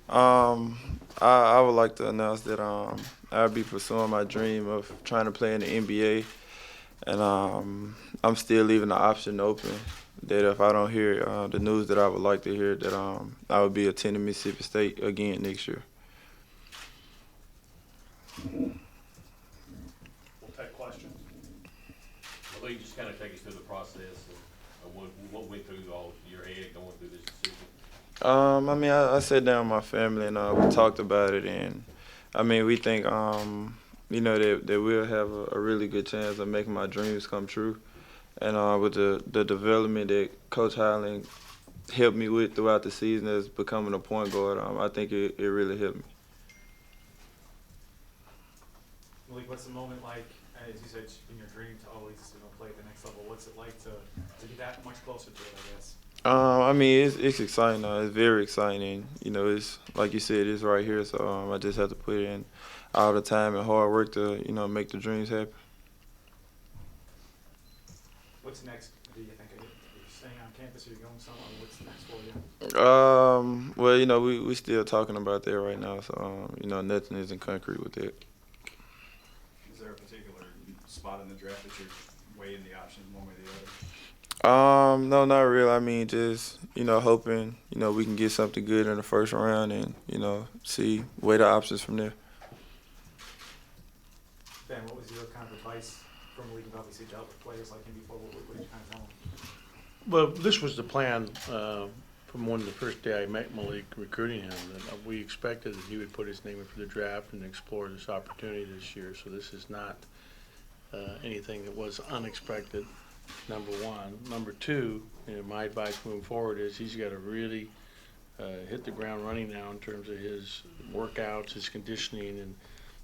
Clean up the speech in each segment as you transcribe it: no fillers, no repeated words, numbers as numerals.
I would like to announce that I'll be pursuing my dream of trying to play in the NBA, and I'm still leaving the option open that if I don't hear the news that I would like to hear, that I would be attending Mississippi State again next year. We'll take questions. Well, you just kind of take us through the process of what went through all your head going through this decision. I mean, I sat down with my family and we talked about it, and I mean, we think that we'll have a really good chance of making my dreams come true. And with the development that Coach Highland helped me with throughout the season as becoming a point guard, I think it really helped me. Malik, what's the moment like, as you said, in your dream to always play at the next level? What's it like to get that much closer to it, I guess? I mean, it's exciting. It's very exciting. It's like you said, it's right here. So I just have to put in all the time and hard work to make the dreams happen. What's next, do you think? Are you staying on campus? Are you going somewhere? What's next for you? Well, we still talking about that right now. So nothing is in concrete with that. Is there a particular spot in the draft that you're weighing the options one way or the other? No, not really. I mean, just hoping we can get something good in the first round, and see weigh the options from there. Ben, what was your kind of advice from Malik? You've obviously dealt with players like him before. What did you kind of tell him? Well, this was the plan from the first day I met Malik recruiting him, that we expected that he would put his name in for the draft and explore this opportunity this year. So this is not anything that was unexpected, number one. Number two, my advice moving forward is he's got to really hit the ground running now in terms of his workouts, his conditioning. And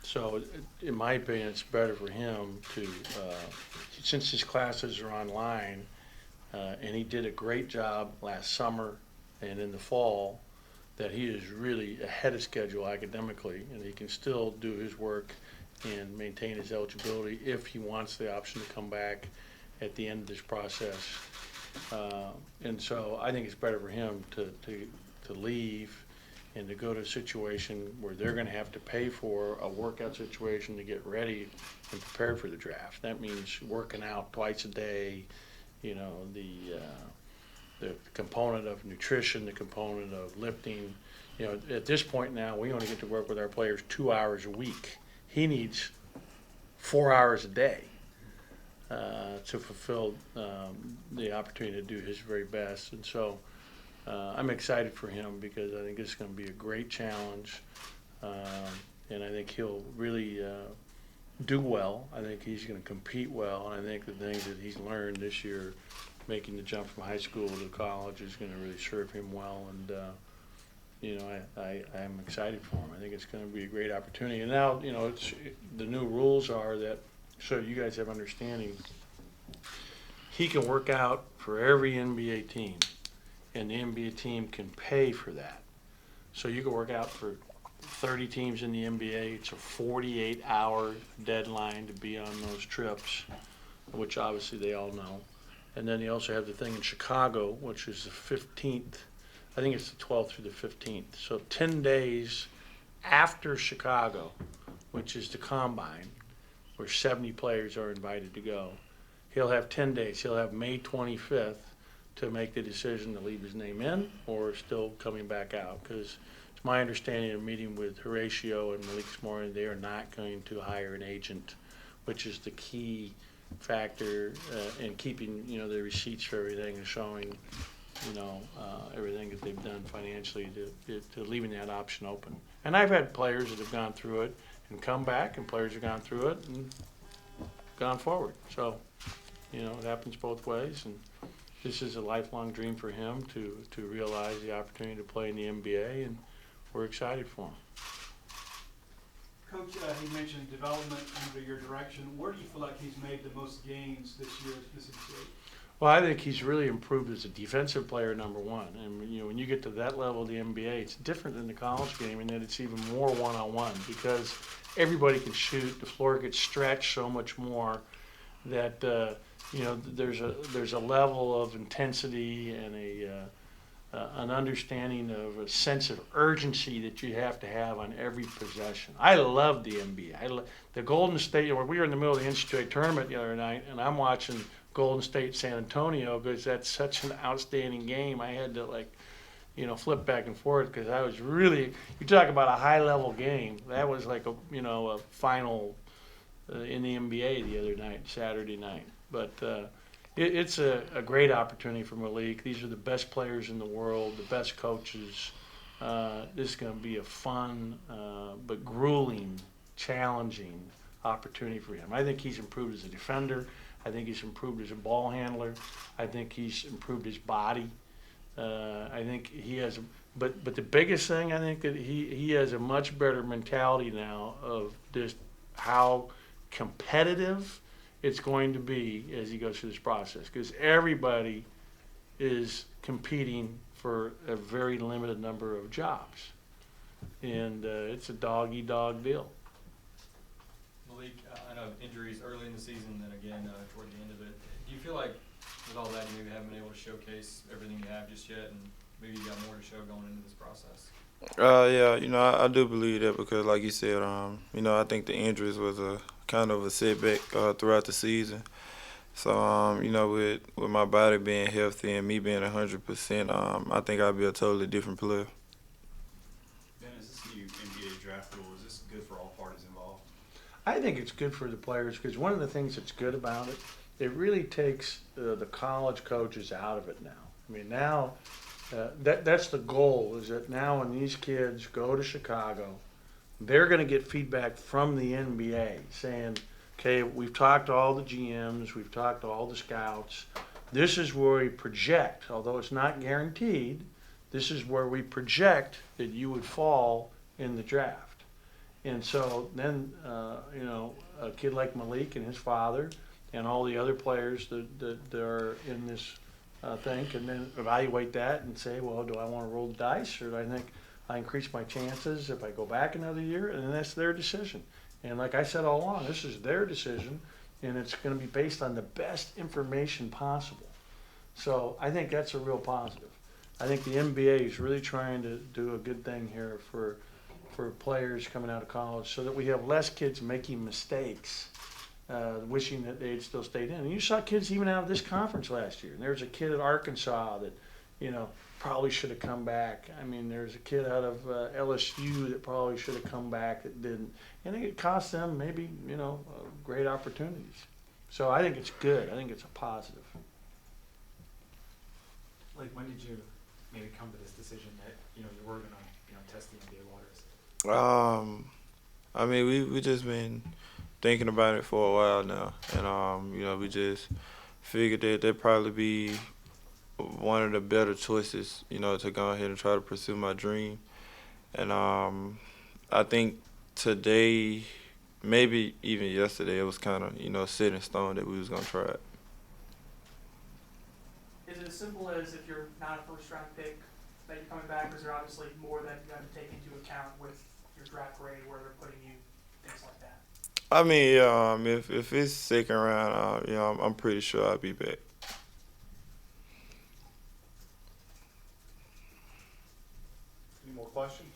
so in my opinion, it's better for him to, since his classes are online, and he did a great job last summer and in the fall, that he is really ahead of schedule academically, and he can still do his work and maintain his eligibility if he wants the option to come back at the end of this process. And so I think it's better for him to leave and to go to a situation where they're going to have to pay for a workout situation to get ready and prepare for the draft. That means working out twice a day, the component of nutrition, the component of lifting. At this point now, we only get to work with our players 2 hours a week. He needs 4 hours a day to fulfill the opportunity to do his very best. And so I'm excited for him because I think it's going to be a great challenge, and I think he'll really do well. I think he's going to compete well, and I think the things that he's learned this year, making the jump from high school to college, is going to really serve him well. And I'm excited for him. I think it's going to be a great opportunity. And now, the new rules are that, so you guys have understanding, he can work out for every NBA team, and the NBA team can pay for that. So you can work out for 30 teams in the NBA. It's a 48-hour deadline to be on those trips, which obviously they all know. And then you also have the thing in Chicago, which is the 15th. I think it's the 12th through the 15th. So 10 days after Chicago, which is the combine, where 70 players are invited to go, he'll have 10 days. He'll have May 25th to make the decision to leave his name in or still coming back out. Because it's my understanding of meeting with Horatio and Malik this morning, they are not going to hire an agent, which is the key factor in keeping the receipts for everything and showing everything that they've done financially to leaving that option open. And I've had players that have gone through it and come back, and players have gone through it and gone forward. So it happens both ways, and this is a lifelong dream for him to realize the opportunity to play in the NBA, and we're excited for him. Coach, he mentioned development under your direction. Where do you feel like he's made the most gains this year at Mississippi State? Well, I think he's really improved as a defensive player, number one. And when you get to that level of the NBA, it's different than the college game in that it's even more one-on-one because everybody can shoot. The floor gets stretched so much more that there's a level of intensity and an understanding of a sense of urgency that you have to have on every possession. I love the NBA. The Golden State, we were in the middle of the NCAA tournament the other night, and I'm watching Golden State San Antonio because that's such an outstanding game. I had to flip back and forth because I was really, you talk about a high level game. That was like a final in the NBA the other night, Saturday night. But it's a great opportunity for Malik. These are the best players in the world, the best coaches. This is going to be a fun but grueling, challenging opportunity for him. I think he's improved as a defender. I think he's improved as a ball handler. I think he's improved his body. I think he has, but the biggest thing, I think that he has a much better mentality now of just how competitive it's going to be as he goes through this process, because everybody is competing for a very limited number of jobs, and it's a dog-eat-dog deal. Malik, I know injuries early in the season, then again toward the end of it. Do you feel like with all that, you maybe haven't been able to showcase everything you have just yet, and maybe you got more to show going into this process? Yeah, I do believe that because, like you said, I think the injuries was a kind of a setback throughout the season. So, with my body being healthy and me being 100%, I think I'll be a totally different player. Ben, is this new NBA draft rule, is this good for all parties involved? I think it's good for the players because one of the things that's good about it, it really takes the college coaches out of it now. I mean, now that's the goal, is that now when these kids go to Chicago, they're going to get feedback from the NBA saying, okay, we've talked to all the GMs, we've talked to all the scouts. This is where we project, although it's not guaranteed, this is where we project that you would fall in the draft. And so then, a kid like Malik and his father and all the other players that are in this thing can then evaluate that and say, well, do I want to roll the dice, or do I think I increase my chances if I go back another year? And that's their decision. And like I said all along, this is their decision, and it's going to be based on the best information possible. So I think that's a real positive. I think the NBA is really trying to do a good thing here for players coming out of college so that we have less kids making mistakes, wishing that they'd still stayed in. And you saw kids even out of this conference last year. And there's a kid at Arkansas that, probably should have come back. I mean, there's a kid out of LSU that probably should have come back that didn't. And it cost them maybe, great opportunities. So I think it's good. I think it's a positive. Like, when did you maybe come to this decision that, you were going to, test the NBA waters? We just been thinking about it for a while now. And, we just figured that that'd probably be one of the better choices, to go ahead and try to pursue my dream. And I think today, maybe even yesterday, it was kind of, set in stone that we was going to try it. Is it as simple as if you're not a first-round pick that you're coming back, or is there obviously more that you have to take into account with your draft grade, where they're putting you, things like that? I mean, if it's second round, I'm pretty sure I'll be back. Any more questions?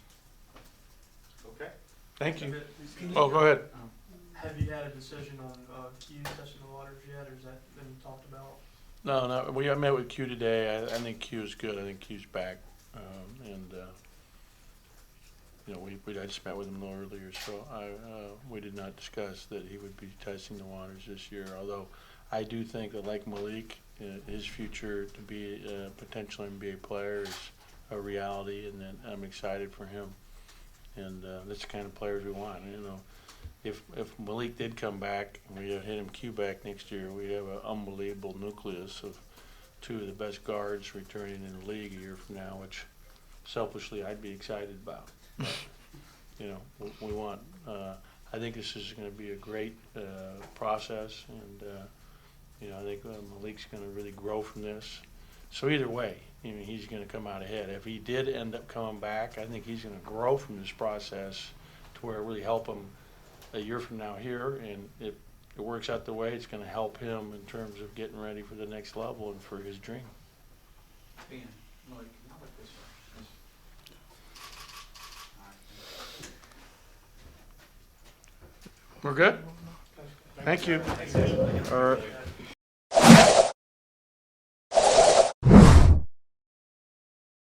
Okay. Thank you. Can Oh, go ahead. Have you had a decision on Q testing the waters yet, or has that been talked about? No. I met with Q today. I think Q is good. I think Q's back. I just met with him a little earlier, so we did not discuss that he would be testing the waters this year. Although I do think that, like Malik, his future to be a potential NBA player is a reality, and that I'm excited for him. And that's the kind of players we want. If Malik did come back and we hit him Q back next year, we'd have an unbelievable nucleus of two of the best guards returning in the league a year from now, which selfishly I'd be excited about. But, we want. I think this is going to be a great process, and I think Malik's going to really grow from this. So either way, he's going to come out ahead. If he did end up coming back, I think he's going to grow from this process to where it really help him a year from now here, and if it works out the way, it's going to help him in terms of getting ready for the next level and for his dream. Ben, Malik, how about this one? We're good? Thank you. All right.